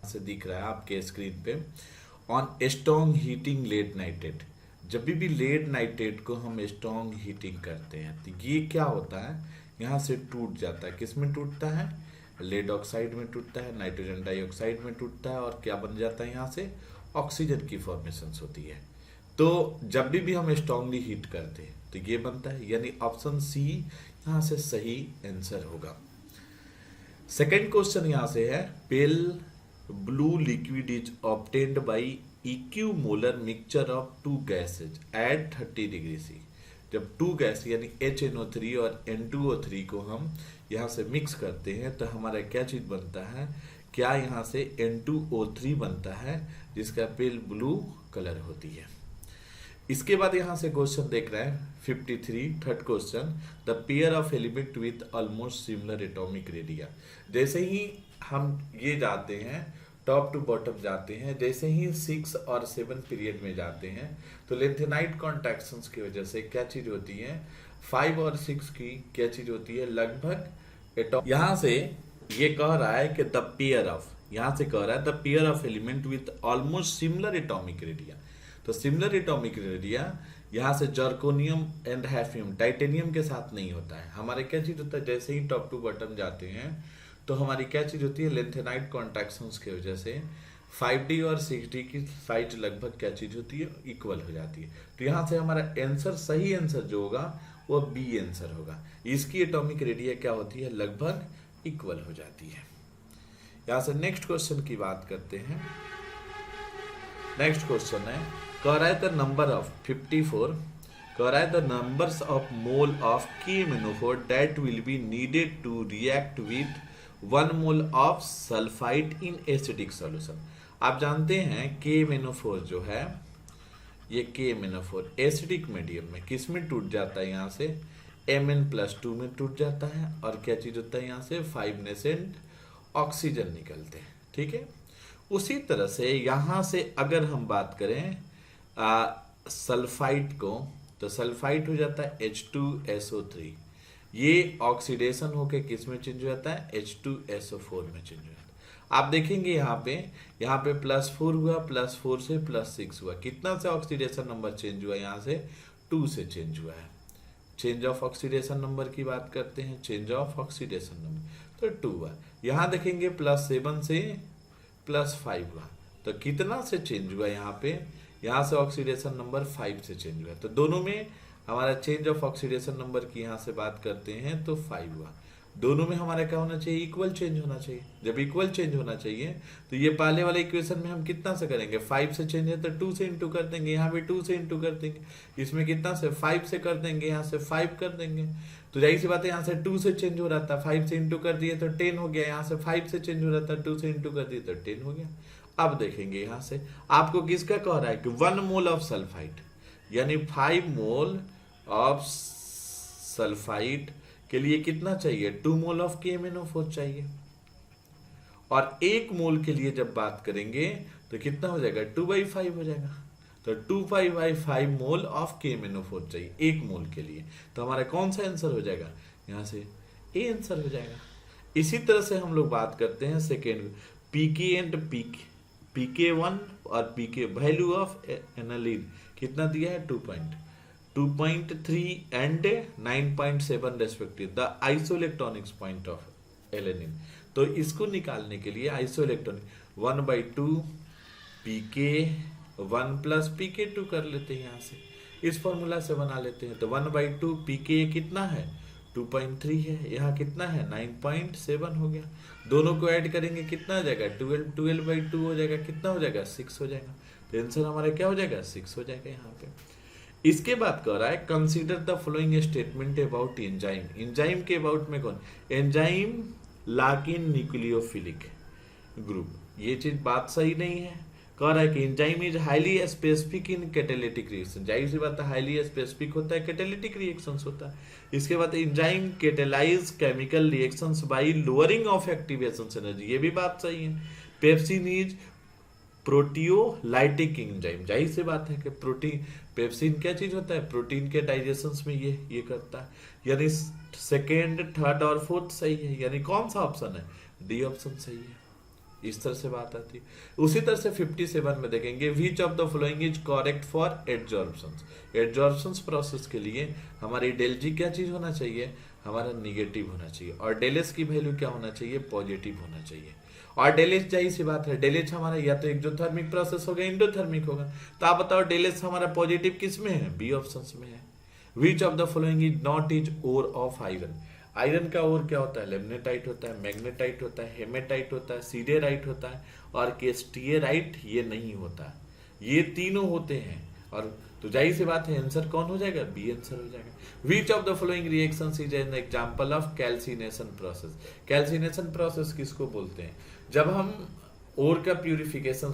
से दिख रहा है आपके स्क्रीन पे, on strong heating lead nitrate. जब भी लेड नाइट्रेट को हम स्ट्रॉन्ग हीटिंग करते हैं तो ये क्या होता है, यहाँ से टूट जाता है। किस में टूटता है, लेड ऑक्साइड में टूटता है, नाइट्रोजन डाइऑक्साइड में टूटता है, और क्या बन जाता है, यहाँ से ऑक्सीजन की फॉर्मेशन होती है। तो जब भी हम स्ट्रांगली हीट करते हैं तो ये बनता है, यानी ऑप्शन सी यहाँ से सही आंसर होगा। सेकेंड क्वेश्चन यहाँ से है, pale blue liquid is obtained by equimolar mixture of two gases at 30 degree C. जब टू गैस यानी HNO3 और N2O3 को हम यहाँ से मिक्स करते हैं तो हमारा क्या चीज बनता है, क्या यहाँ से N2O3 बनता है, जिसका पेल ब्लू कलर होती है। इसके बाद यहाँ से क्वेश्चन देख रहे हैं 53, third question, the pair of element with almost similar atomic radii. जैसे ही हम ये जाते हैं टॉप टू बॉटम जाते हैं, जैसे ही 6 और 7 पीरियड में जाते हैं तो लेंथेनाइट कॉन्ट्रैक्शंस की वजह से क्या चीज होती है, 5 और 6 की क्या चीज होती है, लगभग एटॉम। यहाँ से ये कह रहा है कि द पेयर ऑफ, यहाँ से कह रहा है the pair of element with almost similar atomic radii. तो सिमिलर एटॉमिक रेडिया यहाँ से जर्कोनियम एंड हैफियम टाइटेनियम के साथ नहीं होता है। हमारे क्या चीज होता है, जैसे ही टॉप टू बॉटम जाते हैं तो हमारी क्या चीज होती है, लेंथेनाइट कॉन्ट्रैक्शंस की वजह से 5D और 6D की साइज लगभग क्या चीज होती है, इक्वल हो जाती है। तो यहाँ से हमारा आंसर, सही आंसर जो होगा वो बी आंसर होगा। इसकी एटॉमिक रेडिया क्या होती है, लगभग इक्वल हो जाती है। यहाँ से नेक्स्ट क्वेश्चन की बात करते हैं। नेक्स्ट क्वेश्चन है, कह रहा है द नंबर ऑफ 54, कह रहा है the numbers of mole of KMnO4 that will be needed to react with 1 mole of sulphide in acidic solution. आप जानते हैं KMnO4 जो है, ये KMnO4 एसिडिक मीडियम में किस में टूट जाता है, यहाँ से Mn+2 में टूट जाता है, और क्या चीज होता है, यहाँ से 5 नेसेंट ऑक्सीजन निकलते हैं। ठीक है, उसी तरह से यहाँ से अगर हम बात करें सल्फाइड को, तो सल्फाइड हो जाता है H2SO3, ये ऑक्सीडेशन होके किस में चेंज हो जाता है, H2SO4 में चेंज हो जाता है। आप देखेंगे यहाँ पे +4 हुआ, +4 से +6 हुआ, कितना से ऑक्सीडेशन नंबर चेंज हुआ, यहाँ से 2 से चेंज हुआ है। चेंज ऑफ ऑक्सीडेशन नंबर की बात करते हैं, चेंज ऑफ ऑक्सीडेशन नंबर तो 2 हुआ। यहाँ देखेंगे +7 से +5 हुआ, तो कितना से चेंज हुआ, यहाँ से ऑक्सीडेशन नंबर 5 से चेंज हुआ। तो दोनों में हमारा चेंज ऑफ ऑक्सीडेशन नंबर की यहाँ से बात करते हैं तो 5 हुआ। दोनों में हमारा क्या होना चाहिए, इक्वल चेंज होना चाहिए। जब इक्वल चेंज होना चाहिए तो ये पहले वाले इक्वेशन में हम कितना से करेंगे, 5 से चेंज है तो 2 से इंटू कर देंगे, यहाँ पे 2 से इंटू कर देंगे, इसमें कितना से 5 से कर देंगे, यहाँ से 5 कर देंगे। तो जाहिर सी बात है, यहाँ से 2 से चेंज हो रहा था, 5 से इंटू कर दिए तो 10 हो गया, यहाँ से 5 से चेंज हो रहा था, 2 से इंटू कर दिए तो 10 हो गया। अब देखेंगे यहाँ से आपको किसका कह रहा है कि 1 मोल ऑफ सल्फाइड, यानी 5 मोल ऑफ सल्फाइड के लिए कितना चाहिए, 2 मोल ऑफ KMnO4 चाहिए। और 1 मोल के लिए जब बात करेंगे तो कितना हो जाएगा, 2/5 हो जाएगा। तो 2/5 मोल ऑफ KMnO4 चाहिए 1 मोल के लिए। तो हमारा कौन सा आंसर हो जाएगा, यहाँ से ए आंसर हो जाएगा। इसी तरह से हम लोग बात करते हैं सेकेंड, PK एंड PK1 और PK, वैल्यू ऑफ एनालिन कितना दिया है, 2.3 and 9.7 respective, the isoelectronics point of alanine. तो इसको निकालने के लिए आइसोइलेक्ट्रॉनिक 1/2 PK1 प्लस PK2 कर लेते हैं, यहाँ से इस फॉर्मूला से बना लेते हैं। तो 1/2 PK कितना है, 2.3 है, यहाँ कितना है 9.7 हो गया। दोनों को ऐड करेंगे कितना हो जाएगा, 12/2 हो जाएगा, कितना हो जाएगा 6 हो जाएगा। तो आंसर हमारा क्या हो जाएगा, 6 हो जाएगा यहाँ पे। इसके बाद कह रहा है consider the following statement about enzyme. Enzyme के अबाउट में कौन, एंजाइम लाकिन न्यूक्लियोफिलिक ग्रुप, ये चीज बात सही नहीं है। कह रहा है कि enzyme is highly specific in catalytic reaction, जाहिर सी बात है हाईली स्पेसिफिक होता है, कैटालिटिक रिएक्शंस होता है। इसके बाद enzyme catalyse chemical reactions bye lowering of activation energy, ये भी बात सही है। पेप्सिन इज प्रोटियोलाइटिक एंजाइम, जाहिर सी बात है कि प्रोटीन, पेप्सिन क्या चीज होता है, प्रोटीन के डाइजेशन में ये करता है। यानी सेकेंड, थर्ड और फोर्थ सही है, यानी कौन सा ऑप्शन है, डी ऑप्शन सही है। इस तरह से बात आती है। उसी तरह से 57 में देखेंगे, विच of the following is correct for adsorption. Adsorption process के लिए हमारी डेल जी क्या चीज होना चाहिए, हमारा निगेटिव होना चाहिए, और डेल एस की वैल्यू क्या होना चाहिए, पॉजिटिव होना चाहिए। और डेल एच जाहिर सी बात है, डेल एच हमारा या तो एक्सोथर्मिक प्रोसेस होगा, इंडोथर्मिक होगा। तो आप बताओ डेल एच हमारा पॉजिटिव किस में है, बी ऑप्शन में है। Which of the following is not is ore of iron. Iron का ओर क्या होता है, लेमनेटाइट होता है, मैग्नेटाइट होता है, हेमेटाइट होता है, सीडेराइट होता है, और केस्टियराइट ये नहीं होता। ये तीनों होते हैं। और तो जाहिर सी बात है आंसर कौन हो जाएगा, बी आंसर हो जाएगा। विच of the following reactions is an example of calcination process. Calcination process किसको बोलते हैं, जब हम ओर का प्यूरिफिकेशन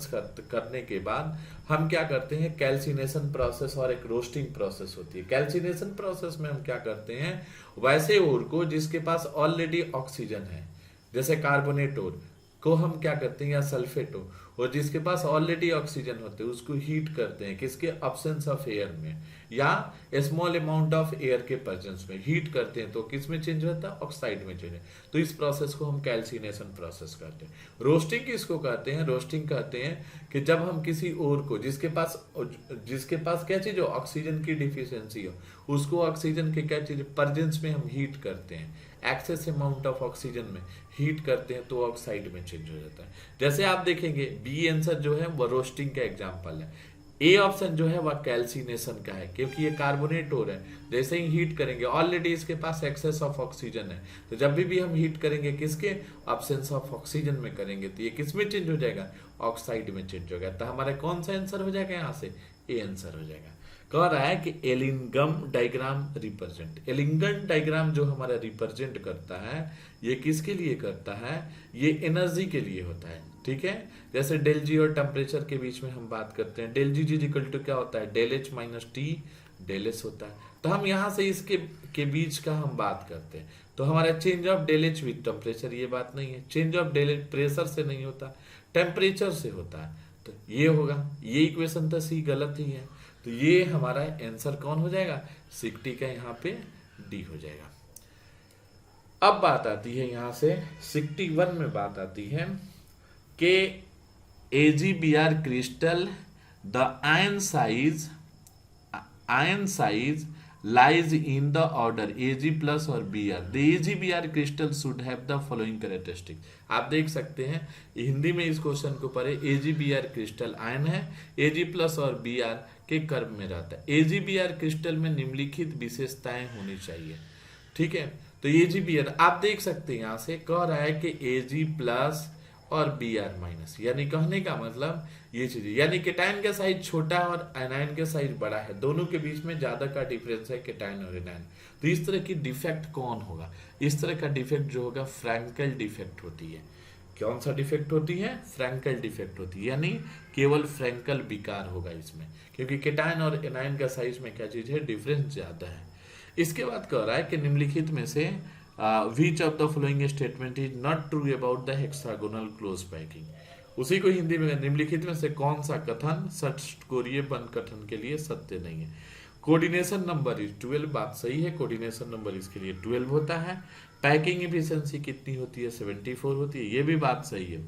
करने के बाद हम क्या करते हैं, कैल्सिनेशन प्रोसेस और एक रोस्टिंग प्रोसेस होती है। कैल्सिनेशन प्रोसेस में हम क्या करते हैं, वैसे ओर को जिसके पास ऑलरेडी ऑक्सीजन है, जैसे कार्बोनेट ओर को हम क्या करते हैं, या सल्फेट हो, और जिसके पास ऑलरेडी ऑक्सीजन होते हैं उसको हीट करते हैं, किसके एब्सेंस ऑफ एयर में, या स्मॉल अमाउंट ऑफ एयर के प्रेजेंस में हीट करते हैं, तो किस में चेंज होता है, ऑक्साइड में चेंज है। तो इस प्रोसेस को हम कैल्सिनेशन प्रोसेस कहते हैं। रोस्टिंग किसको कहते हैं, रोस्टिंग कहते हैं कि जब हम किसी ओर को जिसके पास क्या चीज हो, ऑक्सीजन की डिफिशियंसी हो, उसको ऑक्सीजन के क्या चीज प्रेजेंस में हम हीट करते हैं, एक्सेस अमाउंट ऑफ ऑक्सीजन में हीट करते हैं, तो ऑक्साइड में चेंज हो जाता है। जैसे आप देखेंगे बी आंसर जो है वो रोस्टिंग का एग्जांपल है, ए ऑप्शन जो है वह कैल्सिनेशन का है, क्योंकि ये कार्बोनेट हो रहा है, जैसे ही हीट करेंगे ऑलरेडी इसके पास एक्सेस ऑफ ऑक्सीजन है, तो जब भी हम हीट करेंगे किसके एब्सेंस ऑफ ऑक्सीजन में करेंगे, तो ये किस में चेंज हो जाएगा, ऑक्साइड में चेंज हो गया। तो हमारा कौन सा आंसर हो जाएगा, यहाँ से ए आंसर हो जाएगा। कह रहा है कि Ellingham diagram represent, Ellingham diagram जो हमारा रिप्रेजेंट करता है, ये किसके लिए करता है, ये एनर्जी के लिए होता है। ठीक है, जैसे डेल जी और टेम्परेचर के बीच में हम बात करते हैं, del G G equal to क्या होता है, del H minus T del S होता है। तो हम यहाँ से इसके के बीच का हम बात करते हैं, तो हमारा change of del H with temperature, ये बात नहीं है, change of del H pressure से नहीं होता, टेम्परेचर से होता है। तो ये होगा, ये इक्वेशन तो सी गलत ही है, तो ये हमारा आंसर कौन हो जाएगा, 60 का यहाँ पे डी हो जाएगा। अब बात आती है यहाँ से 61 में बात आती है कि AgBr crystal the ion size lies in the order Ag plus और Br. The AgBr crystal should have the following characteristic. आप देख सकते हैं हिंदी में इस क्वेश्चन को पढ़े, AgBr क्रिस्टल आयन है, Ag प्लस और Br के कर्व में रहता है। AgBr क्रिस्टल में निम्नलिखित विशेषताएं होनी चाहिए। ठीक है, तो AgBr आप देख सकते हैं, यहाँ से कह रहा है कि Ag प्लस और Br माइनस, यानी कहने का मतलब ये चीज, यानी केटायन का साइज छोटा और एनायन का साइज बड़ा है, दोनों के बीच में ज्यादा का डिफरेंस है केटायन और एनायन। तो इस तरह की डिफेक्ट कौन होगा, इस तरह का डिफेक्ट जो होगा फ्रैंकल डिफेक्ट होती है। कौन सा डिफेक्ट होती है, फ्रैंकल डिफेक्ट होती है, यानी केवल फ्रैंकल विकार होगा इसमें, क्योंकि केटायन और एनायन का साइज में क्या चीज है, डिफरेंस ज्यादा है। इसके बाद कह रहा है कि निम्नलिखित में से which of the following statement is not true about the hexagonal close packing। उसी को हिंदी में निम्नलिखित में से कौन सा कथन षटकोरीय बंद गठन के लिए सत्य नहीं है। कोऑर्डिनेशन नंबर इज 12, बात सही है, कोऑर्डिनेशन नंबर इसके लिए 12 होता है। पैकिंग एफिशिएंसी कितनी होती है, 74 होती है, ये भी बात सही है।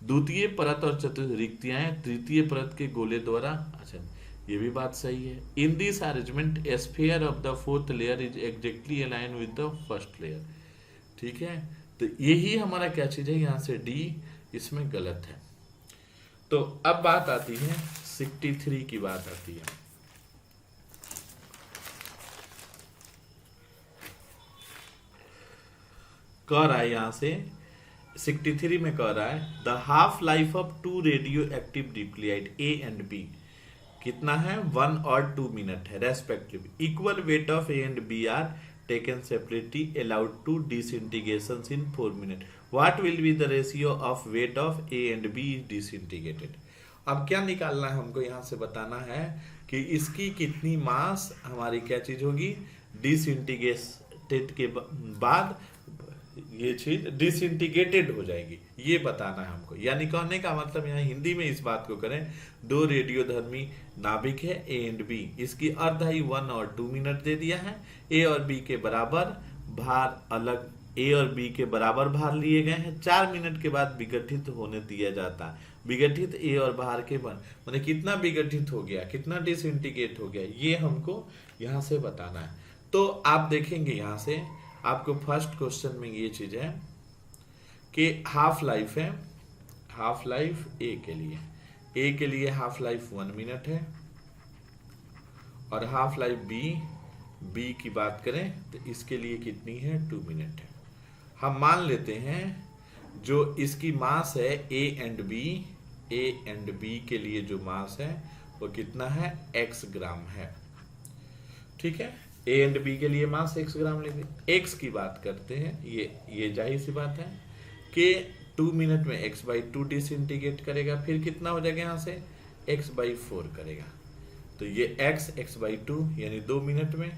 द्वितीय परत और चतुर्थ रिक्तियां तृतीय परत के गोले द्वारा, अच्छा ये भी बात सही है। In this arrangement sphere of the fourth layer is exactly align with the first layer. ठीक है, तो यही हमारा क्या चीज है, यहां से डी इसमें गलत है। तो अब बात आती है 63 की बात आती है। कह रहा है यहां से 63 में कह रहा है the half life of 2 radio active nuclide A and B कितना है, 1 और 2 मिनट है respective. Equal weight of A and B are taken separately allowed to disintegrations in 4 minutes. What will be the ratio of weight of A and B disintegrated? अब क्या निकालना है हमको, यहाँ से बताना है कि इसकी कितनी मास हमारी क्या चीज होगी, डिसइंटीग्रेटेड के बाद ये चीज डिसइंटीग्रेटेड हो जाएगी, ये बताना है हमको। यानी कहने का मतलब यहाँ हिंदी में इस बात को करें, 2 रेडियोधर्मी नाभिक है A एंड B, इसकी अर्धाई 1 और 2 मिनट दे दिया है, A और B के बराबर भार अलग ए और बी के बराबर भार लिए गए हैं, 4 मिनट के बाद विघटित होने दिया जाता है। विघटित ए और भार के बन माने कितना विघटित हो गया, कितना डिसइंटीग्रेट हो गया, ये हमको यहाँ से बताना है। तो आप देखेंगे यहाँ से आपको फर्स्ट क्वेश्चन में ये चीज है कि हाफ लाइफ है, हाफ लाइफ ए के लिए हाफ लाइफ 1 मिनट है, और हाफ लाइफ बी की बात करें तो इसके लिए कितनी है, 2 मिनट है। हम मान लेते हैं जो इसकी मास है ए एंड बी के लिए जो मास है वो कितना है, x ग्राम है। ठीक है, ए एंड बी के लिए मास x ग्राम लेंगे। x की बात करते हैं, ये जाहिर सी बात है कि 2 मिनट में x/2 डिसइंटीग्रेट करेगा, फिर कितना हो जाएगा यहाँ से x/4 करेगा। तो ये x/2 यानी 2 मिनट में,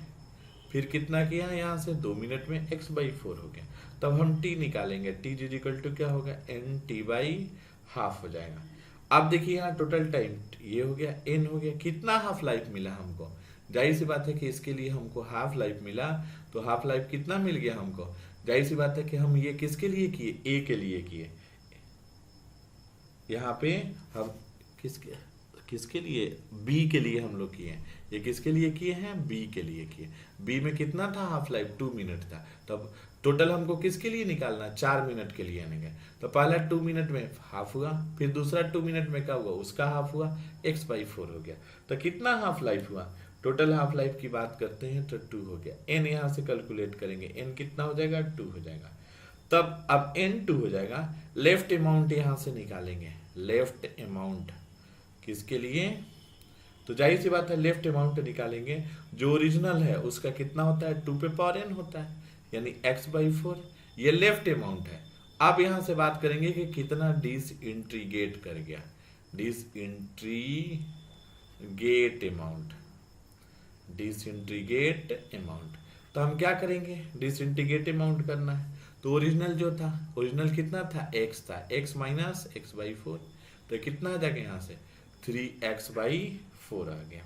फिर कितना किया यहाँ से 2 मिनट में x/4 हो गया। तब हम t निकालेंगे, t इक्वल टू क्या होगा, nt/हाफ हो जाएगा। अब देखिए यहाँ टोटल टाइम ये हो गया, n हो गया, कितना हाफ लाइफ मिला हमको। जाहिर सी बात है कि इसके लिए हमको हाफ लाइफ मिला, तो हाफ लाइफ कितना मिल गया हमको। जाहिर सी बात है कि हम ये किसके लिए किए, ए के लिए किए। यहाँ पे हम किसके लिए, बी के लिए हम लोग किए। ये किसके लिए किए हैं, बी के लिए किए। बी में कितना था हाफ लाइफ, 2 मिनट था। तब टोटल हमको किसके लिए निकालना, 4 मिनट के लिए आने गए। तो पहला 2 मिनट में हाफ हुआ, फिर दूसरा 2 मिनट में क्या हुआ, उसका हाफ हुआ, x/4 हो गया। तो कितना हाफ लाइफ हुआ, टोटल हाफ लाइफ की बात करते हैं तो 2 हो गया। n यहाँ से कैलकुलेट करेंगे, n कितना हो जाएगा, 2 हो जाएगा। तब अब n 2 हो जाएगा, लेफ्ट अमाउंट यहाँ से निकालेंगे। लेफ्ट अमाउंट किसके लिए, तो जाहिर सी बात है लेफ्ट अमाउंट निकालेंगे। जो ओरिजिनल है उसका कितना होता है, 2 पे पावर n होता है, यानी x/4। ये लेफ्ट अमाउंट है। अब यहां से बात करेंगे कि कितना डिसइंटीग्रेट कर गया, डिसइंटीग्रेट अमाउंट। तो हम क्या करेंगे, डिसइंटीग्रेट अमाउंट करना है। तो ओरिजिनल जो था, ओरिजिनल कितना था, x था, x माइनस x/4, तो कितना आ जाएगा यहाँ से 3x/4 आ गया।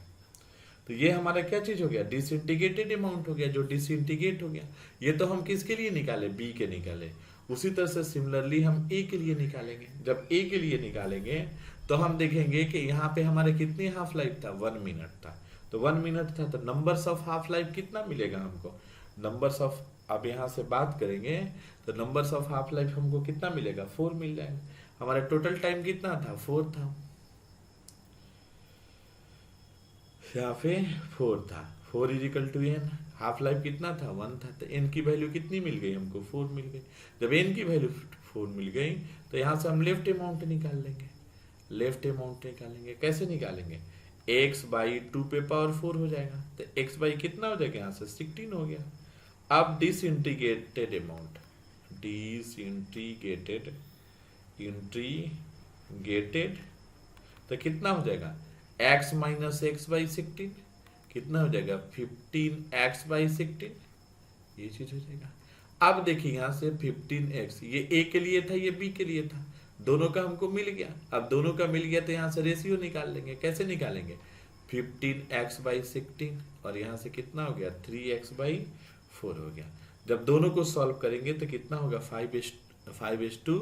तो ये हमारा क्या चीज हो गया, डिसइंटीग्रेटेड अमाउंट हो गया, जो डिसइंटीग्रेट हो गया। ये तो हम किसके लिए निकाले, बी के निकाले। उसी तरह से सिमिलरली हम ए के लिए निकालेंगे। जब ए के लिए निकालेंगे तो हम देखेंगे कि यहाँ पे हमारे कितनी हाफ लाइफ था, 1 मिनट था। तो 1 मिनट था, तो नंबर्स ऑफ हाफ लाइफ कितना मिलेगा हमको, नंबर्स ऑफ, अब यहाँ से बात करेंगे तो नंबर्स ऑफ हाफ लाइफ हमको कितना मिलेगा, 4 मिल जाएगा। हमारा टोटल टाइम कितना था, 4 था, यहाँ पे 4 था। 4 equal to n, half life कितना था, 1 था। तो n की वैल्यू कितनी मिल गई हमको, 4 मिल गई। जब n की वैल्यू 4 मिल गई तो यहाँ से हम लेफ्ट अमाउंट निकाल लेंगे। लेफ्ट अमाउंट निकालेंगे, कैसे निकालेंगे, x/2 पे पावर 4 हो जाएगा। तो x बाई कितना हो जाएगा, यहाँ से 16 हो गया। अब डिसइंटीग्रेटेड अमाउंट, इंटीग्रेटेड तो कितना हो जाएगा, x माइनस x/16 कितना हो जाएगा, 15x/16, ये चीज हो जाएगा। अब देखिए यहाँ से 15x, ये a के लिए था, ये b के लिए था, दोनों का हमको मिल गया। अब दोनों का मिल गया तो यहाँ से रेशियो निकाल लेंगे। कैसे निकालेंगे, 15x/16 और यहाँ से कितना हो गया, 3x/4 हो गया। जब दोनों को सॉल्व करेंगे तो कितना होगा, 5:4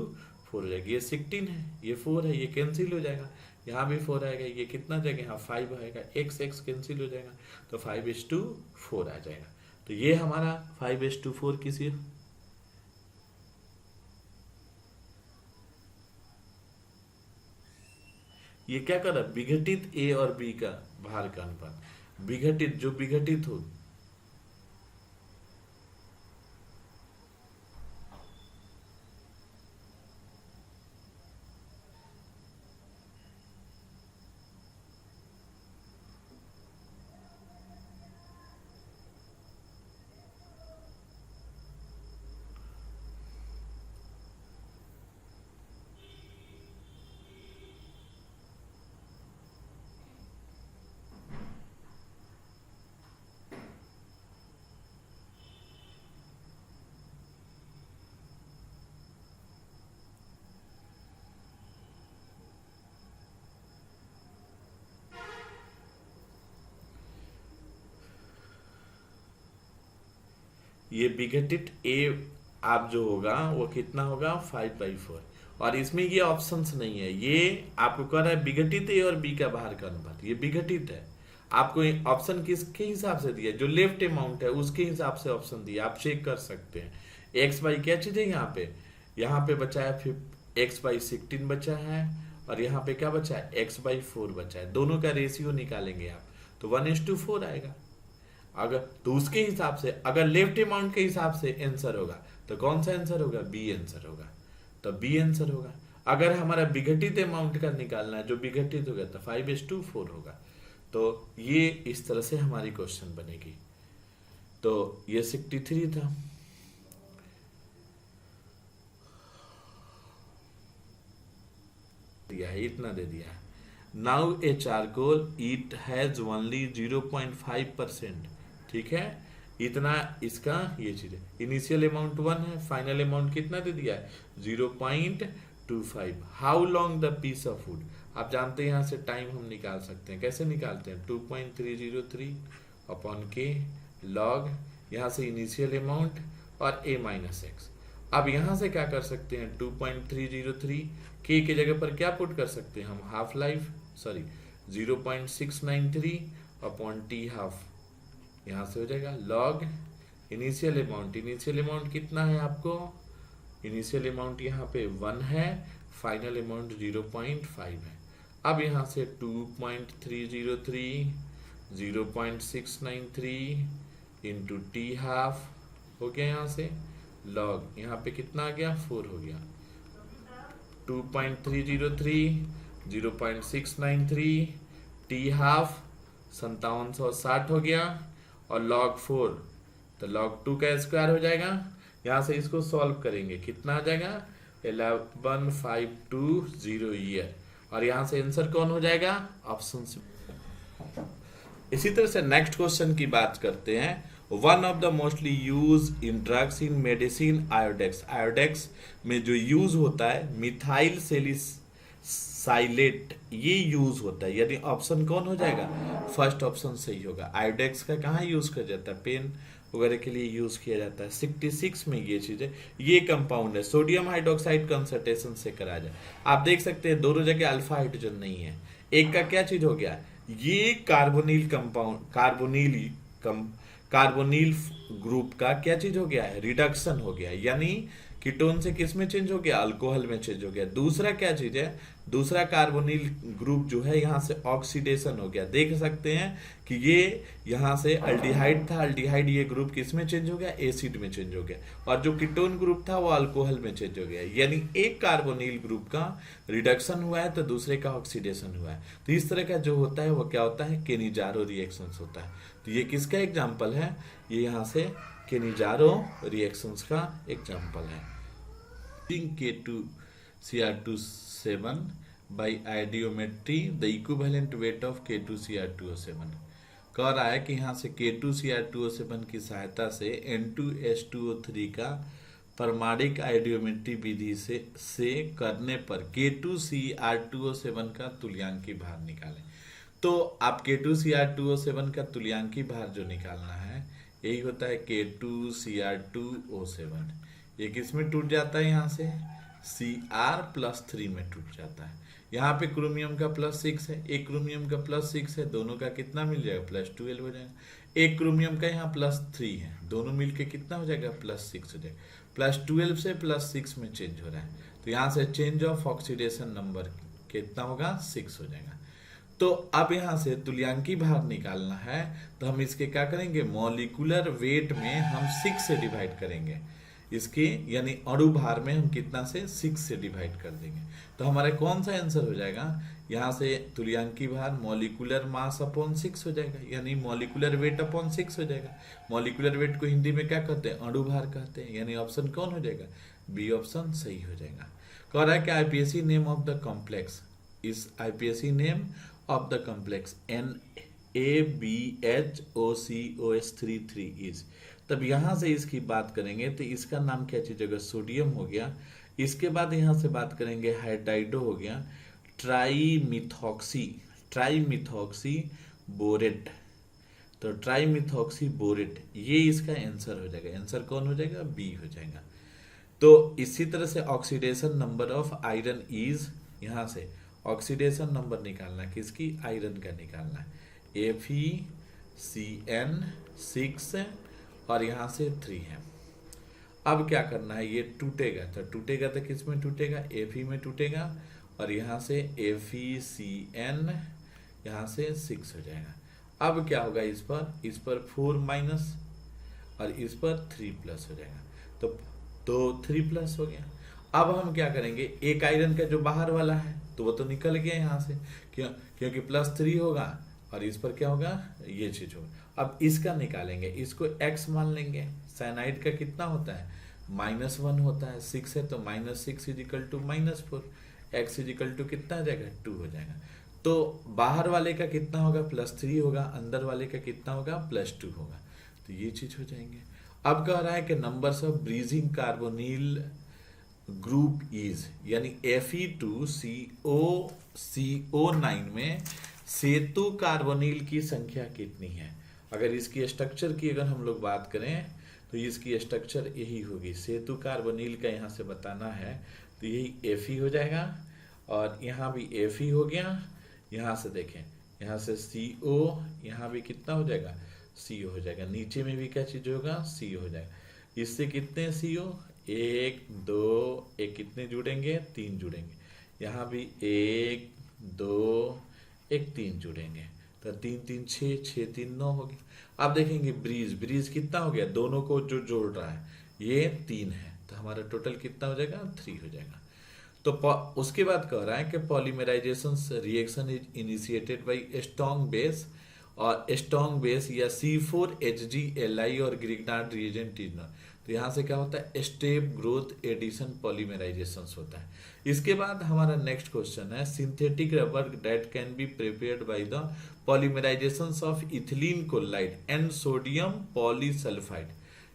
हो जाएगी। ये 16 है, ये 4 है, ये कैंसिल हो जाएगा। यहाँ भी 4 आएगा, ये कितना जाएगा, यहाँ 5 आएगा, x कैंसिल हो जाएगा, तो 5:4 आ जाएगा। तो ये हमारा 5:4 किसी, ये क्या कर रहा है, विघटित ए और बी का भार का अनुपात, विघटित जो विघटित हो, ये विघटित ए आप जो होगा वो कितना होगा 5/4। और इसमें ये ऑप्शंस नहीं है, ये आपको कह रहा है विघटित ए और बी का बाहर का अनुपात, ये विघटित है। आपको ऑप्शन किसके हिसाब से दिया, जो लेफ्ट अमाउंट है उसके हिसाब से ऑप्शन दिया, आप चेक कर सकते हैं। एक्स बाई क्या चीज है यहाँ पे बचा है फिर x/16 बचा है, और यहाँ पे क्या बचा है x/4 बचा है। दोनों का रेशियो निकालेंगे आप तो 1:4 आएगा। अगर तो उसके हिसाब से अगर लेफ्ट अमाउंट के हिसाब से आंसर होगा तो कौन सा आंसर होगा, बी आंसर होगा, तो बी आंसर होगा। अगर हमारा विघटित अमाउंट का निकालना है, जो विघटित होगा तो 5:4 होगा। तो ये इस तरह से हमारी क्वेश्चन बनेगी। तो ये 63 था। दिया है, इतना दे दिया है। Now A charcoal it has only 0.5%, ठीक है, इतना इसका ये चीज है। इनिशियल अमाउंट 1 है, फाइनल अमाउंट कितना दे दिया है 0.25। How long the piece of wood, आप जानते हैं यहाँ से टाइम हम निकाल सकते हैं। कैसे निकालते हैं, 2.303 अपॉन के लॉग, यहाँ से इनिशियल अमाउंट और a माइनस एक्स। अब यहाँ से क्या कर सकते हैं, 2.303 के जगह पर क्या पुट कर सकते हैं हम, half life 0.693 upon T half, यहाँ से हो जाएगा लॉग इनिशियल अमाउंट कितना है आपको, इनिशियल अमाउंट यहाँ पे 1 है, फाइनल अमाउंट 0.5 है। अब यहाँ से 2.303 0.693 इंटू टी हाफ हो गया, यहाँ से लॉग यहाँ पे कितना आ गया 4 हो गया, 2.303 0.693 टी हाफ 5760 हो गया, और log 4 तो log 2 का स्क्वायर हो जाएगा। यहाँ से इसको सॉल्व करेंगे कितना आ जाएगा 11520 ईयर, और यहाँ से आंसर कौन हो जाएगा, ऑप्शन से। इसी तरह से नेक्स्ट क्वेश्चन की बात करते हैं। One of the mostly use in drugs in medicine Iodex, Iodex में जो यूज होता है मिथाइल सैलिसाइलेट, ये यूज होता है, यानी ऑप्शन कौन हो जाएगा, फर्स्ट ऑप्शन सही होगा। आयोडेक्स का कहाँ यूज किया जाता है, पेन वगैरह के लिए यूज किया जाता है। 66 में ये चीज है, ये कंपाउंड है, सोडियम हाइड्रोक्साइड कंसंट्रेशन से करा जाए। आप देख सकते हैं दोनों जगह अल्फा हाइड्रोजन नहीं है, एक का क्या चीज हो गया, ये कार्बोनिल कंपाउंड, कार्बोनिल ग्रुप का क्या चीज हो गया है, रिडक्शन हो गया, यानी कीटोन से किस में चेंज हो गया, अल्कोहल में चेंज हो गया। दूसरा क्या चीज है, दूसरा कार्बोनिल ग्रुप जो है यहाँ से ऑक्सीडेशन हो गया। देख सकते हैं कि ये यहाँ से अल्डिहाइड था, अल्डिहाइड ये ग्रुप किस में चेंज हो गया, एसिड में चेंज हो गया, और जो कीटोन ग्रुप था वो अल्कोहल में चेंज हो गया। यानी एक कार्बोनिल ग्रुप का रिडक्शन हुआ है तो दूसरे का ऑक्सीडेशन हुआ है। तो इस तरह का जो होता है वो क्या होता है, केनिजारो रिएक्शंस होता है। तो ये किसका एग्जाम्पल है, ये यहाँ से केनिजारो रिएक्शंस का एग्जाम्पल है। K2Cr27 by ideometry the equivalent weight of K2Cr2O7। कह रहा है कि यहाँ से K2Cr2O7 की सहायता से N2H2O3 का परमाणिक आइडियोमेट्री विधि से करने पर K2Cr2O7 का तुल्यांकी भार निकालें। तो आप K2Cr2O7 का तुल्यांकी भार जो निकालना है यही होता है K2Cr2O7। ये किस में टूट जाता है, यहाँ से Cr+3 में टूट जाता है। यहाँ पे क्रोमियम का +6 है, एक क्रोमियम का +6 है, दोनों का कितना मिल जाएगा +12 हो जाएगा। एक क्रोमियम का यहाँ +3 है, दोनों मिलके कितना हो जाएगा +6 हो जाएगा। +12 से +6 में चेंज हो रहा है, तो यहाँ से चेंज ऑफ ऑक्सीडेशन नंबर कितना होगा 6 हो जाएगा। तो अब यहाँ से तुल्यांकी भार निकालना है तो हम इसके क्या करेंगे, मॉलिक्यूलर वेट में हम 6 से डिवाइड करेंगे इसके, यानी अणु भार में हम कितना से 6 से डिवाइड कर देंगे। तो हमारा कौन सा आंसर हो जाएगा, यहाँ से तुल्यांकी भार मॉलिक्यूलर मास अपॉन 6 हो जाएगा, यानी मॉलिक्यूलर वेट अपॉन 6 हो जाएगा। मॉलिक्यूलर वेट को हिंदी में क्या कहते हैं, अणु भार कहते हैं, यानी ऑप्शन कौन हो जाएगा, बी ऑप्शन सही हो जाएगा। कह रहा है कि IUPAC name of the complex, इस IUPAC name of the complex NaBHOCOS33 is. तब यहाँ से इसकी बात करेंगे तो इसका नाम क्या चीज होगा, सोडियम हो गया। इसके बाद यहाँ से बात करेंगे हाइड्राइडो हो गया, ट्राईमिथॉक्सी बोरेट, तो ट्राईमिथॉक्सी बोरेट ये इसका आंसर हो जाएगा। आंसर कौन हो जाएगा, बी हो जाएगा। तो इसी तरह से oxidation number of iron is, यहाँ से ऑक्सीडेशन नंबर निकालना है, किसकी, आयरन का निकालना है, FeCN6 और यहाँ से 3 है। अब क्या करना है, ये टूटेगा तो किस में टूटेगा, Fe में टूटेगा और यहाँ से FeCN यहाँ से 6 हो जाएगा। अब क्या होगा, इस पर 4 माइनस और इस पर 3 प्लस हो जाएगा, तो 3 प्लस हो गया। अब हम क्या करेंगे, एक आयरन का जो बाहर वाला है तो वो तो निकल गया यहाँ से, क्योंकि +3 होगा और इस पर क्या होगा, ये चीज होगा। अब इसका निकालेंगे, इसको x मान लेंगे। साइनाइड का कितना होता है, -1 होता है, 6 है तो -6 equal to -4, x equal to कितना आ जाएगा, 2 हो जाएगा। तो बाहर वाले का कितना होगा, +3 होगा, अंदर वाले का कितना होगा, +2 होगा, तो ये चीज हो जाएंगे। अब कह रहा है कि numbers of bridging carbonyl group is, यानी Fe2CO9 में सेतु कार्बोनिल की संख्या कितनी है। अगर इसकी स्ट्रक्चर की अगर हम लोग बात करें तो इसकी स्ट्रक्चर यही होगी, सेतु कार्बोनिल का यहाँ से बताना है तो यही Fe हो जाएगा और यहाँ भी Fe हो गया। यहाँ से देखें, यहाँ से CO, यहाँ भी कितना हो जाएगा, CO हो जाएगा। नीचे में भी क्या चीज होगा, CO हो जाएगा। इससे कितने CO, 1 2 एक कितने जुड़ेंगे, 3 जुड़ेंगे। यहाँ भी 1 2 एक 3 जुड़ेंगे, तो 3 3 6 6 3 9 हो गया। अब देखेंगे ब्रीज कितना हो गया, दोनों को जो जोड़ रहा है ये 3 है, तो हमारा टोटल कितना हो जाएगा, 3 हो जाएगा। तो उसके बाद कह रहा है कि polymerisation reaction is initiated by strong base, और स्ट्रॉन्ग बेस या C4HgLi और ग्रिग्नार्ड रिएजेंट इज नॉट। तो यहाँ से क्या होता है, स्टेप ग्रोथ एडिशन पॉलीमराइजेशन होता है। इसके बाद हमारा नेक्स्ट क्वेश्चन है, synthetic rubber that can be prepared by the polymerisation of ethylene chloride and sodium polysulphide,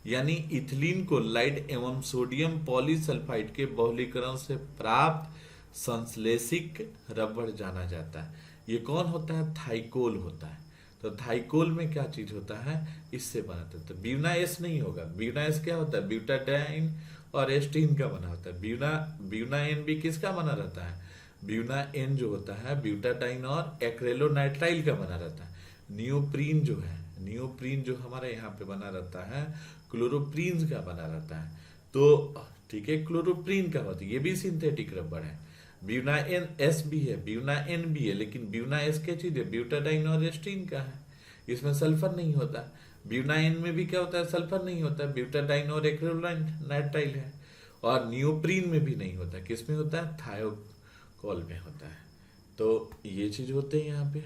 यानी इथिलीन कोलाइड एवं सोडियम पॉलीसल्फाइड के बहुलीकरण से प्राप्त संश्लेषित रबर जाना जाता है। ये कौन होता है, थाइकोल होता है। तो थाइकोल में क्या चीज होता है, इससे बनाते हैं। तो ब्यूना एस नहीं होगा, ब्यूना एस क्या होता है, ब्यूटाडाइन और एस्टीन का बना होता है। ब्यूना एन भी किसका बना रहता है, ब्यूना एन जो होता है ब्यूटाडाइन और एक्रेलोनाइट्राइल का बना रहता है। नियोप्रीन जो है, नियोप्रीन जो हमारे यहाँ पे बना रहता है क्लोरोप्रीन का बना रहता है। तो ठीक है, क्लोरोप्रीन का होता है, ये भी सिंथेटिक रबर है। ब्यूना एन एस भी है, ब्यूना एन भी है, लेकिन ब्यूना एस क्या चीज है, ब्यूटाडाइन और एस्टीन का है, इसमें सल्फर नहीं होता। ब्यूना एन में भी क्या होता है, सल्फर नहीं होता, ब्यूटाडाइन और एक्रिलोनाइट्राइल है। और नियोप्रीन में भी नहीं होता, किसमें होता है, थायोकोल में होता है। तो ये चीज होते हैं यहाँ पे।